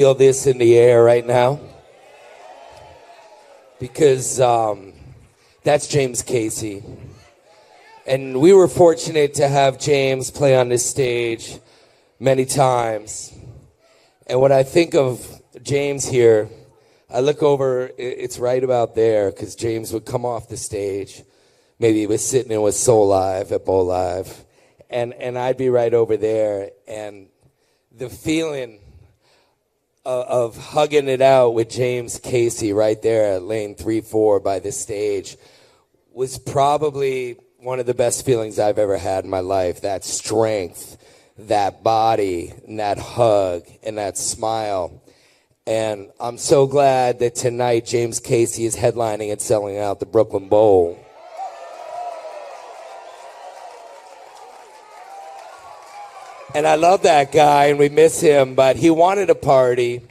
Feel this in the air right now because that's James Casey. And we were fortunate to have James play on this stage many times. And when I think of James here, I look over, it's right about there, because James would come off the stage. Maybe he was sitting in with Soul Live at Bowl Live. And I'd be right over there. And the feeling of hugging it out with James Casey right there at lane 3-4 by the stage was probably one of the best feelings I've ever had in my life. That strength, that body, and that hug, and that smile. And I'm so glad that tonight James Casey is headlining and selling out the Brooklyn Bowl. And I love that guy, and we miss him, but he wanted a party,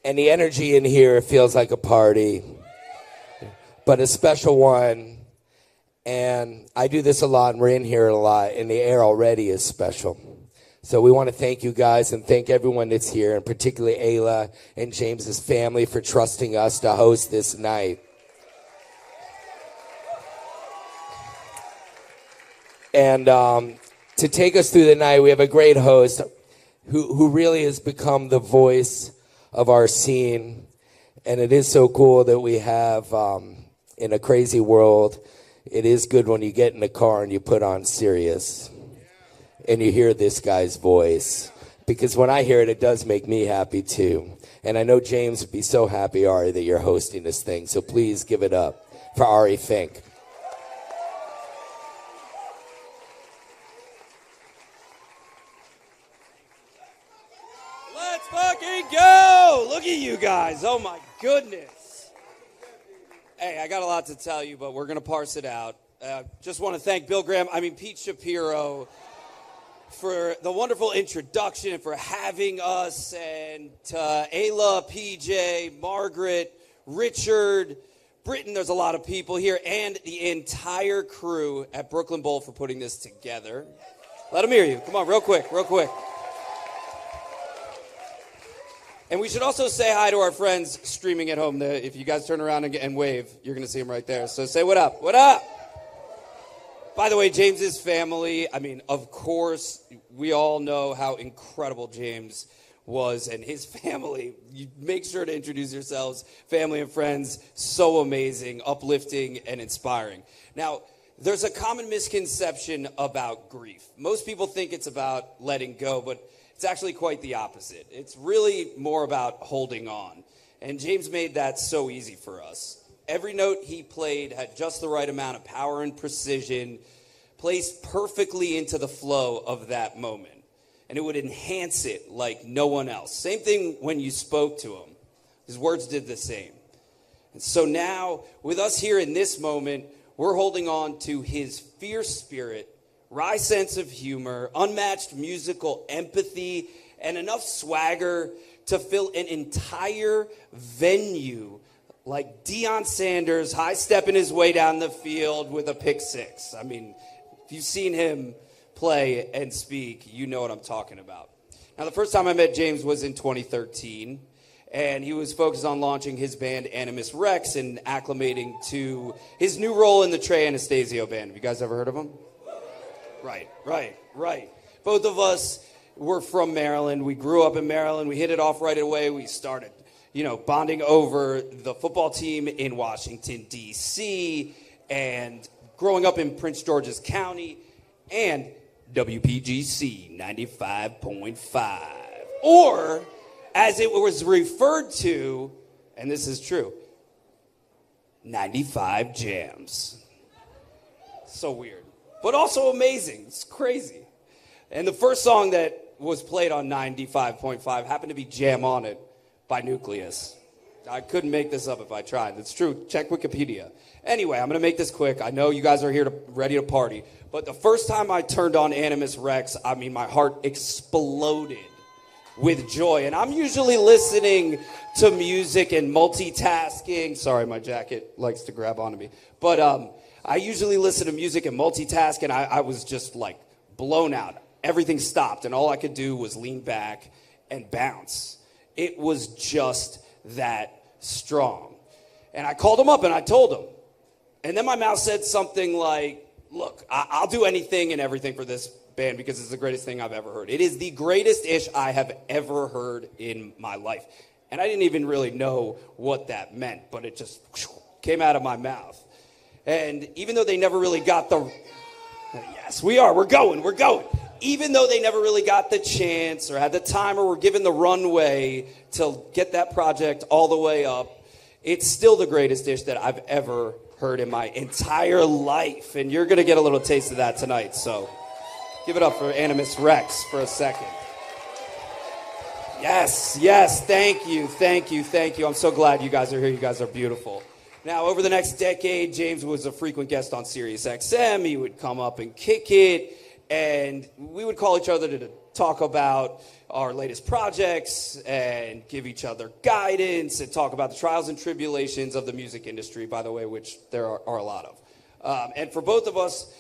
and the energy in here feels like a party, but a special one. And I do this a lot, and we're in here a lot, and the air already is special. So we want to thank you guys and thank everyone that's here, and particularly Ayla and James's family for trusting us to host this night. And to take us through the night, we have a great host who really has become the voice of our scene. And it is so cool that we have, in a crazy world, it is good when you get in the car and you put on Sirius and you hear this guy's voice. Because when I hear it, it does make me happy too. And I know James would be so happy, Ari, that you're hosting this thing. So please give it up for Ari Fink. Let's fucking go! Look at you guys. Oh my goodness. Hey, I got a lot to tell you, but we're going to parse it out. Just want to thank Pete Shapiro for the wonderful introduction and for having us, and Ayla, PJ, Margaret, Richard, Britton, there's a lot of people here, and the entire crew at Brooklyn Bowl for putting this together. Let them hear you. Come on, real quick. And we should also say hi to our friends streaming at home. If you guys turn around and wave, you're going to see them right there. So say what up. What up? By the way, James's family, of course, we all know how incredible James was, and his family. You make sure to introduce yourselves, family and friends. So amazing, uplifting, and inspiring. Now, there's a common misconception about grief. Most people think it's about letting go, but it's actually quite the opposite. It's really more about holding on. And James made that so easy for us. Every note he played had just the right amount of power and precision, placed perfectly into the flow of that moment. And it would enhance it like no one else. Same thing when you spoke to him. His words did the same. And so now, with us here in this moment, we're holding on to his fierce spirit, wry sense of humor, unmatched musical empathy, and enough swagger to fill an entire venue like Deion Sanders high-stepping his way down the field with a pick six. If you've seen him play and speak, you know what I'm talking about. Now, the first time I met James was in 2013, and he was focused on launching his band Animus Rex and acclimating to his new role in the Trey Anastasio band. Have you guys ever heard of him? Right. Both of us were from Maryland. We grew up in Maryland. We hit it off right away. We started, bonding over the football team in Washington, D.C., and growing up in Prince George's County, and WPGC 95.5. Or, as it was referred to, and this is true, 95 Jams. So weird. But also amazing. It's crazy. And the first song that was played on 95.5 happened to be Jam On It by Nucleus. I couldn't make this up if I tried. It's true. Check Wikipedia. Anyway, I'm going to make this quick. I know you guys are here ready to party. But the first time I turned on Animus Rex, my heart exploded with joy. And I'm usually listening to music and multitasking. Sorry, my jacket likes to grab onto me. But I usually listen to music and multitask, and I was just blown out. Everything stopped, and all I could do was lean back and bounce. It was just that strong. And I called him up and I told him. And then my mouth said something like, look, I'll do anything and everything for this band because it's the greatest thing I've ever heard. It is the greatest ish I have ever heard in my life. And I didn't even really know what that meant, but it just came out of my mouth. And even though they never really got the... Yes, we're going. Even though they never really got the chance or had the time or were given the runway to get that project all the way up, it's still the greatest dish that I've ever heard in my entire life. And you're going to get a little taste of that tonight. So give it up for Animus Rex for a second. Yes, thank you. I'm so glad you guys are here. You guys are beautiful. Now, over the next decade, James was a frequent guest on Sirius XM. He would come up and kick it, and we would call each other to talk about our latest projects and give each other guidance and talk about the trials and tribulations of the music industry, by the way, which there are a lot of. And for both of us,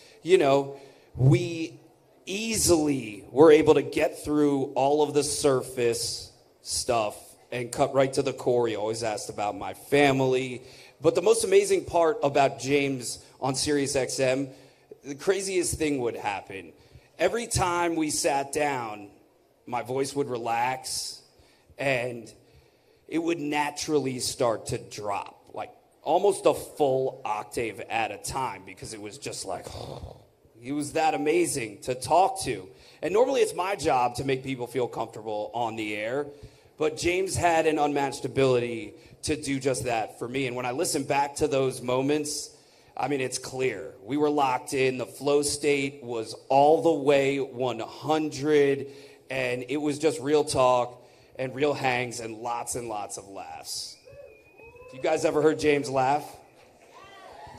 we easily were able to get through all of the surface stuff and cut right to the core. He always asked about my family. But the most amazing part about James on Sirius XM, the craziest thing would happen. Every time we sat down, my voice would relax and it would naturally start to drop, like almost a full octave at a time, because it was just like, he was that amazing to talk to. And normally it's my job to make people feel comfortable on the air, but James had an unmatched ability to do just that for me. And when I listen back to those moments, I mean, it's clear. We were locked in. The flow state was all the way 100, and it was just real talk and real hangs and lots of laughs. You guys ever heard James laugh?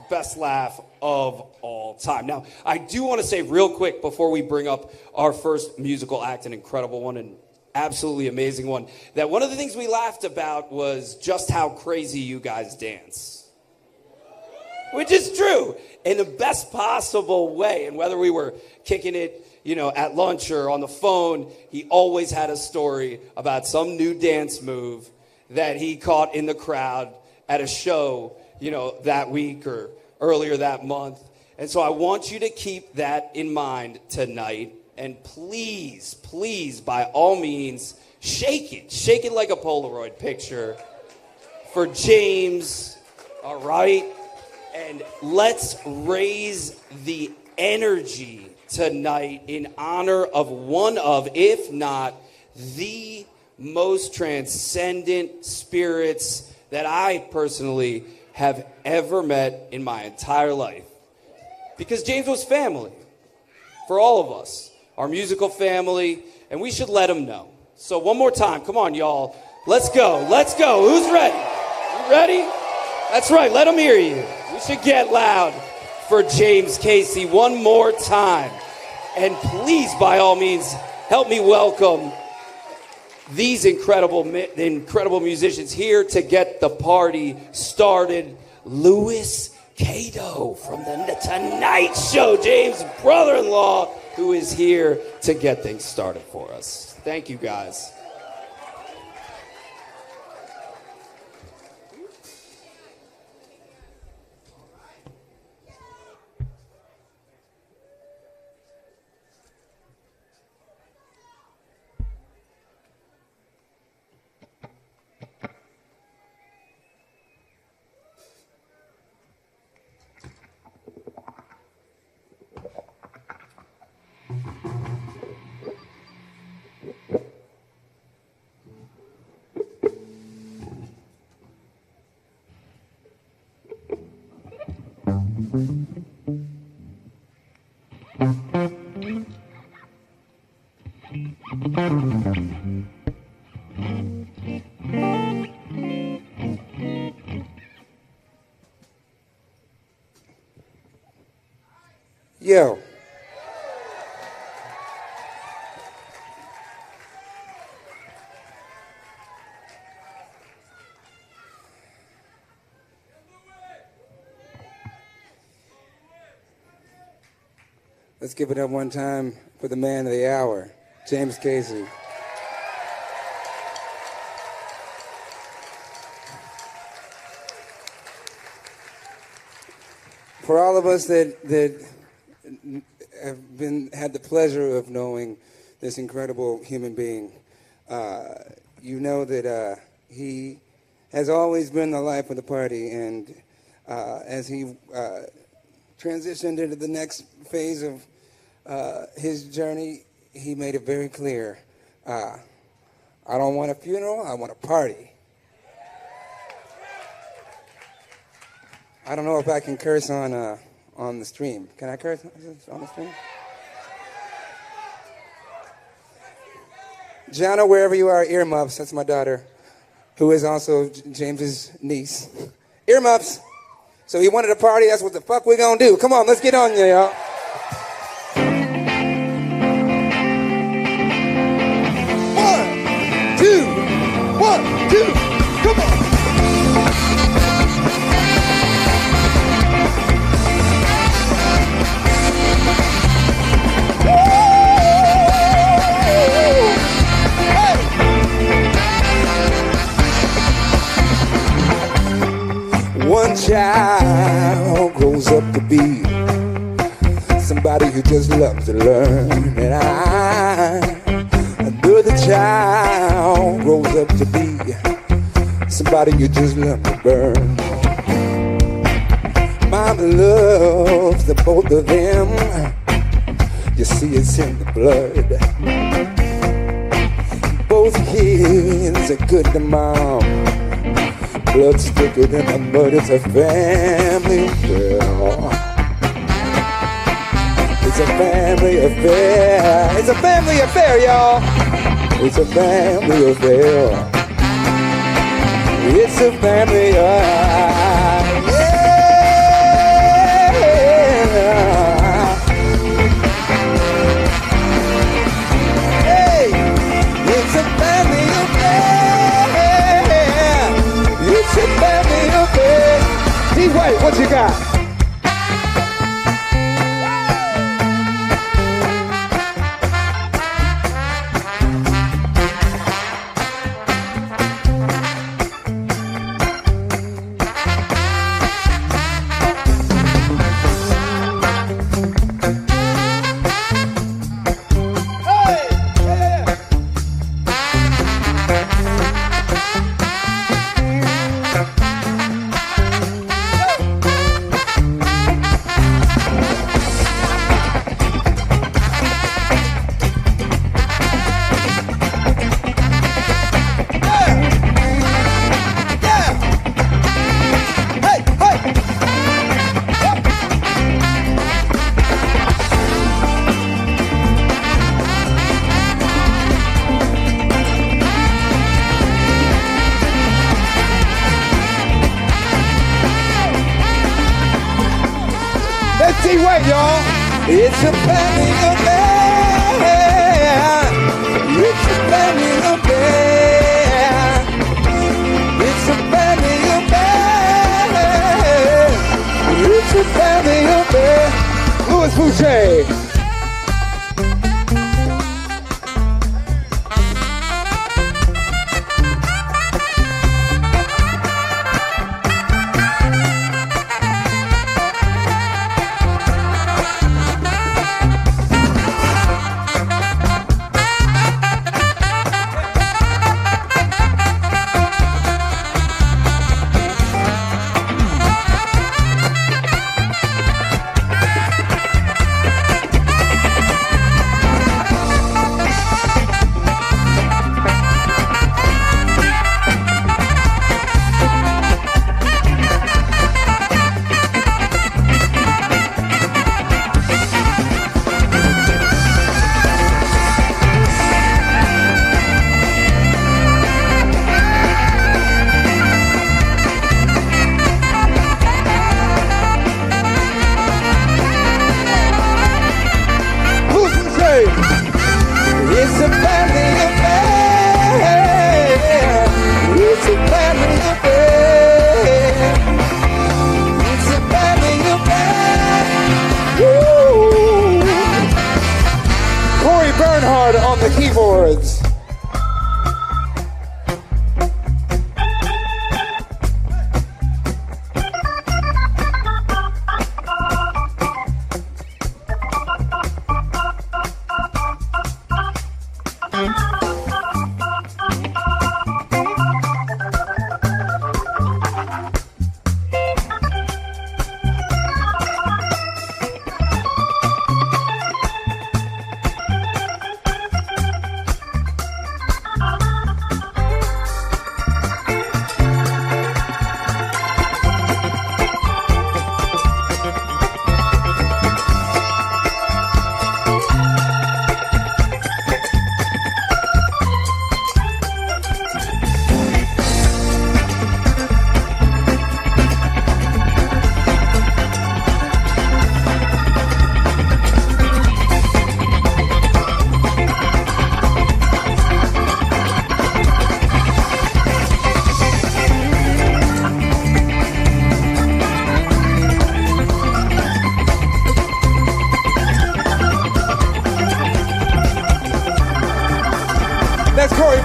Best laugh of all time. Now, I do want to say real quick before we bring up our first musical act, an incredible one, and absolutely amazing one, that one of the things we laughed about was just how crazy you guys dance. Which is true, in the best possible way. And whether we were kicking it, at lunch or on the phone, he always had a story about some new dance move that he caught in the crowd at a show, that week or earlier that month. And so I want you to keep that in mind tonight. And please, by all means, shake it like a Polaroid picture for James, all right? And let's raise the energy tonight in honor of one of, if not the most transcendent spirits that I personally have ever met in my entire life. Because James was family for all of us, our musical family, and we should let him know. So one more time, come on, y'all. Let's go. Who's ready? You ready? That's right, let him hear you. We should get loud for James Casey one more time. And please, by all means, help me welcome these incredible musicians here to get the party started. Louis Cato from the Tonight Show, James' brother-in-law, who is here to get things started for us. Thank you, guys. Yo. Let's give it up one time for the man of the hour, James Casey. For all of us that have had the pleasure of knowing this incredible human being, you know that he has always been the life of the party, and as he transitioned into the next phase of his journey, he made it very clear, I don't want a funeral, I want a party. I don't know if I can curse on the stream. Can I curse on the stream? Gianna, wherever you are, earmuffs. That's my daughter, who is also James's niece. Earmuffs. So he wanted a party. That's what the fuck we gonna do. Come on, let's get on, y'all. 1, 2, 1, 2. Come on. One child grows up to be somebody who just loves to learn, and another child grows up to be somebody you just love to burn. Mama loves the both of them. You see, it's in the blood. Both kids are good to mom. Blood's thicker than the mud. It's a family affair. It's a family affair. It's a family affair, y'all. It's a family affair. It's a family affair. Yeah. Hey, it's a family affair. It's a family affair. D-White, what you got? D-White, y'all. It's a family affair. It's a family affair. It's a family affair. It's a family affair. Louis Boucher.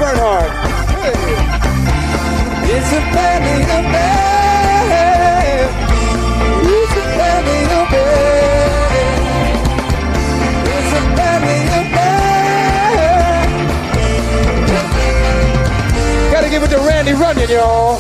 Bernhardt. Hey. It's a family affair. It's a family affair. It's a family affair. Gotta give it to Randy Runyon, y'all.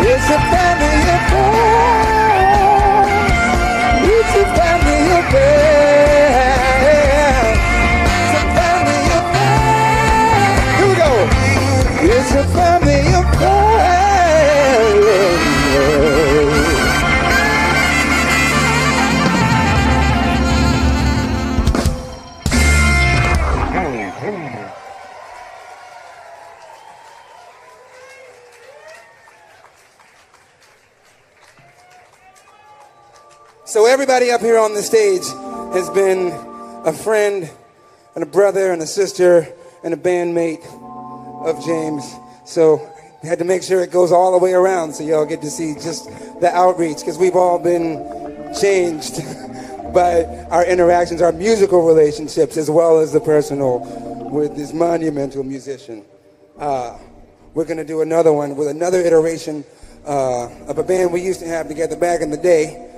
It's a family affair. It's a family affair. It's a family affair. Here we go. It's a family affair. So everybody up here on the stage has been a friend and a brother and a sister and a bandmate of James. So I had to make sure it goes all the way around so y'all get to see just the outreach, because we've all been changed by our interactions, our musical relationships, as well as the personal with this monumental musician. We're going to do another one with another iteration of a band we used to have together back in the day.